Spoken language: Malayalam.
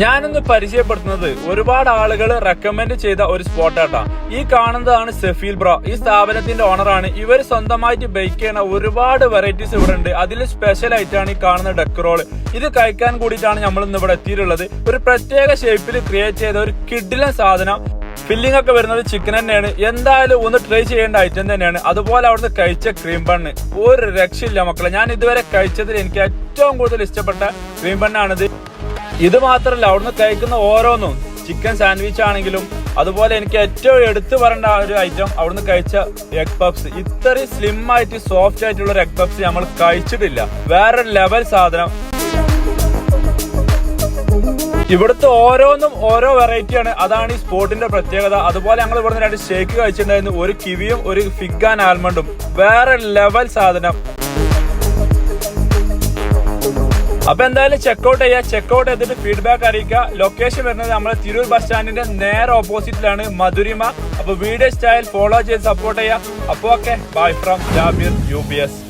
ഞാനൊന്ന് പരിചയപ്പെടുത്തുന്നത് ഒരുപാട് ആളുകൾ റെക്കമെൻഡ് ചെയ്ത ഒരു സ്പോട്ടാട്ടാ. ഈ കാണുന്നതാണ് സെഫീൽ ബ്രോ. ഈ സ്ഥാപനത്തിന്റെ ഓണറാണ്. ഇവർ സ്വന്തമായിട്ട് ബേക്ക് ചെയ്യുന്ന ഒരുപാട് വെറൈറ്റീസ് ഇവിടെ ഉണ്ട്. അതിൽ സ്പെഷ്യൽ ആയിട്ടാണ് ഈ കാണുന്ന ഡെക്കറോൾ. ഇത് കഴിക്കാൻ കൂടിയിട്ടാണ് നമ്മൾ ഇന്ന് ഇവിടെ എത്തിയിട്ടുള്ളത്. ഒരു പ്രത്യേക ഷേപ്പിൽ ക്രിയേറ്റ് ചെയ്ത ഒരു കിഡിലൻ സാധനം. ഫില്ലിംഗ് ഒക്കെ വരുന്നത് ചിക്കൻ തന്നെയാണ്. എന്തായാലും ഒന്ന് ട്രൈ ചെയ്യേണ്ട ഐറ്റം തന്നെയാണ്. അതുപോലെ അവിടുന്ന് കഴിച്ച ക്രീം ബണ്ണ് ഒരു രക്ഷയില്ല മക്കളെ. ഞാൻ ഇതുവരെ കഴിച്ചതിൽ എനിക്ക് ഏറ്റവും കൂടുതൽ ഇഷ്ടപ്പെട്ട ക്രീം ബണ്ണാണിത്. ഇത് മാത്രമല്ല, അവിടുന്ന് കഴിക്കുന്ന ഓരോന്നും ചിക്കൻ സാൻഡ്വിച്ച് ആണെങ്കിലും അതുപോലെ എനിക്ക് ഏറ്റവും എടുത്തു പറയേണ്ട ഒരു ഐറ്റം അവിടുന്ന് കഴിച്ച എഗ് പപ്സ്. ഇത്രയും സ്ലിം ആയിട്ട് സോഫ്റ്റ് ആയിട്ടുള്ള ഒരു എഗ് പപ്സ് നമ്മൾ കഴിച്ചിട്ടില്ല. വേറെ ലെവൽ സാധനം. ഇവിടുത്തെ ഓരോന്നും ഓരോ വെറൈറ്റിയാണ്. അതാണ് ഈ സ്പോട്ടിന്റെ പ്രത്യേകത. അതുപോലെ ഞങ്ങൾ ഇവിടുന്ന് 2 ഷേക്ക് കഴിച്ചിട്ടുണ്ടായിരുന്നു. ഒരു കിവിയും ഒരു ഫിഗ് ആൻഡ് ആൽമണ്ടും. വേറെ ലെവൽ സാധനം. അപ്പൊ എന്തായാലും ചെക്കൗട്ട് ചെയ്യുക. ചെക്കൗട്ട് ചെയ്തിട്ട് ഫീഡ്ബാക്ക് അറിയിക്കുക. ലൊക്കേഷൻ വരുന്നത് നമ്മളെ തിരൂർ ബസ് സ്റ്റാൻഡിന്റെ നേരെ ഓപ്പോസിറ്റിലാണ്, മധുരിമ. അപ്പൊ വീഡിയോ സ്റ്റൈൽ ഫോളോ ചെയ്ത് സപ്പോർട്ട് ചെയ്യുക. അപ്പൊ okay, bye from Jabir UBS.